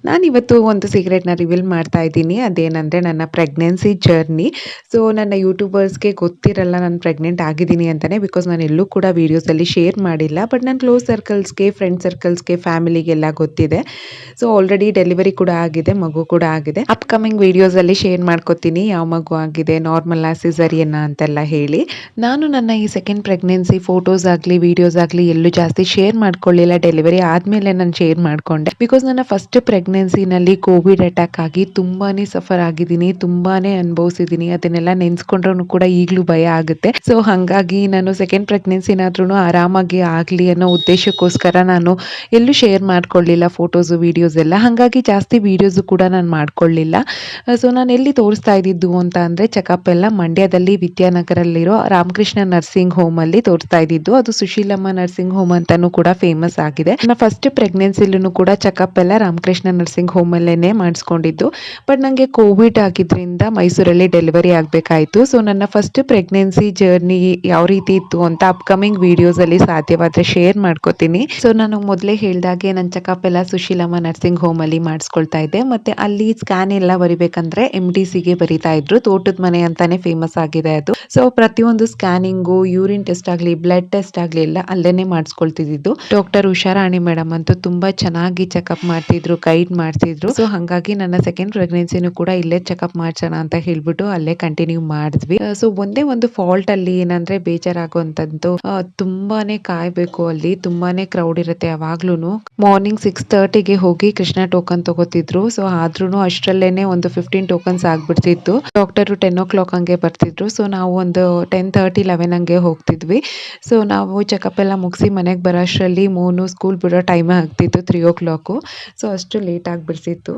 ನಾನಿವತ್ತು ಒಂದು ಸೀಕ್ರೆಟ್‌ನ ರಿವೀಲ್ ಮಾಡ್ತಾ ಇದ್ದೀನಿ. ಅದೇನಂದ್ರೆ ನನ್ನ ಪ್ರೆಗ್ನೆನ್ಸಿ ಜರ್ನಿ. ಸೊ ನನ್ನ ಯೂಟ್ಯೂಬರ್ಸ್‌ಗೆ ಗೊತ್ತಿರಲ್ಲ ನಾನು ಪ್ರೆಗ್ನೆಂಟ್ ಆಗಿದ್ದೀನಿ ಅಂತಾನೆ. ಬಿಕಾಸ್ ನಾನು ಎಲ್ಲೂ ಕೂಡ ವೀಡಿಯೋಸಲ್ಲಿ ಶೇರ್ ಮಾಡಿಲ್ಲ. ಬಟ್ ನನ್ನ ಕ್ಲೋಸ್ ಸರ್ಕಲ್ಸ್‌ಗೆ, ಫ್ರೆಂಡ್ ಸರ್ಕಲ್ಸ್‌ಗೆ, ಫ್ಯಾಮಿಲಿಗೆಲ್ಲ ಗೊತ್ತಿದೆ. ಸೊ ಆಲ್ರೆಡಿ ಡೆಲಿವರಿ ಕೂಡ ಆಗಿದೆ, ಮಗು ಕೂಡ ಆಗಿದೆ. ಅಪ್‌ಕಮಿಂಗ್ ವೀಡಿಯೋಸಲ್ಲಿ ಶೇರ್ ಮಾಡ್ಕೋತೀನಿ ಯಾವ ಮಗು ಆಗಿದೆ, ನಾರ್ಮಲ್ಲಾ, ಸಿಸೇರಿಯನ್ನಾ ಅಂತೆಲ್ಲ ಹೇಳಿ. ನಾನು ನನ್ನ ಈ ಸೆಕೆಂಡ್ ಪ್ರೆಗ್ನೆನ್ಸಿ ಫೋಟೋಸ್ ಆಗಲಿ, ವೀಡಿಯೋಸ್ ಆಗಲಿ ಎಲ್ಲೂ ಜಾಸ್ತಿ ಶೇರ್ ಮಾಡ್ಕೊಳ್ಳಿಲ್ಲ. ಡೆಲಿವರಿ ಆದಮೇಲೆ ನಾನು ಶೇರ್ ಮಾಡ್ಕೊಂಡೆ. ಬಿಕಾಸ್ ನನ್ನ ಫಸ್ಟ್ ಪ್ರೆಗ್ನೆನ್ಸಿನಲ್ಲಿ ಕೋವಿಡ್ ಅಟ್ಯಾಕ್ ಆಗಿ ತುಂಬಾನೇ ಸಫರ್ ಆಗಿದ್ದೀನಿ, ತುಂಬಾನೇ ಅನುಭವಿಸಿದ್ದೀನಿ. ಅದನ್ನೆಲ್ಲ ನೆನೆಸ್ಕೊಂಡ್ರೂ ಕೂಡ ಈಗಲೂ ಭಯ ಆಗುತ್ತೆ. ಸೊ ಹಾಗಾಗಿ ನಾನು ಸೆಕೆಂಡ್ ಪ್ರೆಗ್ನೆನ್ಸಿನಾದ್ರೂ ಆರಾಮಾಗಿ ಆಗಲಿ ಅನ್ನೋ ಉದ್ದೇಶಕ್ಕೋಸ್ಕರ ನಾನು ಎಲ್ಲೂ ಶೇರ್ ಮಾಡ್ಕೊಳ್ಳಿಲ್ಲ ಫೋಟೋಸು, ವೀಡಿಯೋಸ್ ಎಲ್ಲ. ಹಾಗಾಗಿ ಜಾಸ್ತಿ ವೀಡಿಯೋಸು ಕೂಡ ನಾನು ಮಾಡ್ಕೊಳ್ಳಿಲ್ಲ. ಸೊ ನಾನು ಎಲ್ಲಿ ತೋರಿಸ್ತಾ ಇದ್ದಿದ್ದು ಅಂತ ಅಂದರೆ ಚೆಕಪ್ ಎಲ್ಲ ಮಂಡ್ಯದಲ್ಲಿ ವಿದ್ಯಾನಗರಲ್ಲಿರೋ ರಾಮಕೃಷ್ಣ ನರ್ಸಿಂಗ್ ಹೋಮಲ್ಲಿ ತೋರಿಸ್ತಾ ಇದ್ದಿದ್ದು. ಅದು ಸುಶೀಲಮ್ಮ ನರ್ಸಿಂಗ್ ಹೋಮ್ ಅಂತಾನೂ ಕೂಡ ಫೇಮಸ್ ಆಗಿದೆ. ನನ್ನ ಫಸ್ಟ್ ಪ್ರೆಗ್ನೆನ್ಸಿಲೂ ಕೂಡ ಚೆಕಪ್ ಎಲ್ಲ ರಾಮಕೃಷ್ಣ ನರ್ಸಿಂಗ್ ಹೋಮಲ್ಲೇ ಮಾಡಿಸ್ಕೊಂಡಿದ್ದು. ಬಟ್ ನನಗೆ ಕೋವಿಡ್ ಆಗಿದ್ದರಿಂದ ಮೈಸೂರಲ್ಲಿ ಡೆಲಿವರಿ ಆಗಬೇಕಾಯಿತು. ಸೊ ನನ್ನ ಫಸ್ಟ್ ಪ್ರೆಗ್ನೆನ್ಸಿ ಜರ್ನಿ ಯಾವ ರೀತಿ ಇತ್ತು ಅಂತ ಅಪ್ಕಮಿಂಗ್ ವಿಡಿಯೋಸಲ್ಲಿ ಸಾಧ್ಯವಾದರೆ ಶೇರ್ ಮಾಡ್ಕೋತೀನಿ. ಸೊ ನಾನು ಮೊದಲೇ ಹೇಳಿದಾಗೆ ನನ್ನ ಚೆಕಪ್ ಎಲ್ಲ ಸುಶೀಲಮ್ಮ ನರ್ಸಿಂಗ್ ಹೋಮಲ್ಲಿ ಮಾಡಿಸ್ಕೊಳ್ತಾ ಇದ್ದೆ. ಮತ್ತು ಅಲ್ಲಿ ಸ್ಕ್ಯಾನ್ ಎಲ್ಲ ಬರಿಬೇಕಂದ್ರೆ MDCಗೆ ಬರಿತಾ ಇದ್ರು. ತೋಟದ ಮನೆ ಅಂತಾನೆ ಫೇಮಸ್ ಆಗಿದೆ ಅದು. ಸೊ ಪ್ರತಿಯೊಂದು ಸ್ಕ್ಯಾನಿಂಗು, ಯೂರಿನ್ ಟೆಸ್ಟ್ ಆಗಲಿ, ಬ್ಲಡ್ ಟೆಸ್ಟ್ ಆಗಲಿ ಎಲ್ಲ ಅಲ್ಲೇನೆ ಮಾಡಿಸ್ಕೊಳ್ತಿದ್ದು. ಡಾಕ್ಟರ್ ಉಷಾರಾಣಿ ಮೇಡಮ್ ಅಂತೂ ತುಂಬಾ ಚೆನ್ನಾಗಿ ಚೆಕಪ್ ಮಾಡ್ತಿದ್ರು, ಗೈಡ್ ಮಾಡ್ತಿದ್ರು. ಸೊ ಹಾಗಾಗಿ ನನ್ನ ಸೆಕೆಂಡ್ ಪ್ರೆಗ್ನೆನ್ಸಿನೂ ಕೂಡ ಇಲ್ಲೇ ಚೆಕಪ್ ಮಾಡ್ಸೋಣ ಅಂತ ಹೇಳ್ಬಿಟ್ಟು ಅಲ್ಲೇ ಕಂಟಿನ್ಯೂ ಮಾಡಿದ್ವಿ. ಸೊ ಒಂದೇ ಒಂದು ಫಾಲ್ಟ್ ಅಲ್ಲಿ ಏನಂದ್ರೆ ಬೇಜಾರಾಗುವಂತದ್ದು, ತುಂಬಾನೇ ಕಾಯ್ಬೇಕು, ಅಲ್ಲಿ ತುಂಬಾನೇ ಕ್ರೌಡ್ ಇರುತ್ತೆ ಯಾವಾಗ್ಲೂನು. ಮಾರ್ನಿಂಗ್ 6:30ಗೆ ಹೋಗಿ ಕೃಷ್ಣ ಟೋಕನ್ ತಗೋತಿದ್ರು. ಸೊ ಆದ್ರೂ ಅಷ್ಟರಲ್ಲೇನೆ ಒಂದು 15 ಟೋಕನ್ಸ್ ಆಗ್ಬಿಡ್ತಿತ್ತು. ಡಾಕ್ಟರು 10 o'clock ಹಂಗೆ ಬರ್ತಿದ್ರು. ಸೊ ನಾವು ಒಂದು 10:30, 11 ಹಂಗೆ ಹೋಗ್ತಿದ್ವಿ. ಸೊ ನಾವು ಚೆಕಪ್ ಎಲ್ಲ ಮುಗಿಸಿ ಮನೆಗೆ ಬರೋಷ್ಟರಲ್ಲಿ ಮೋನು ಸ್ಕೂಲ್ ಬಿಡೋ ಟೈಮ್ ಆಗ್ತಿತ್ತು 3 o'clock. ಸೊ ಅಷ್ಟು ಲೇಟ್ ಆಗಿಬಿಡ್ತಿತ್ತು.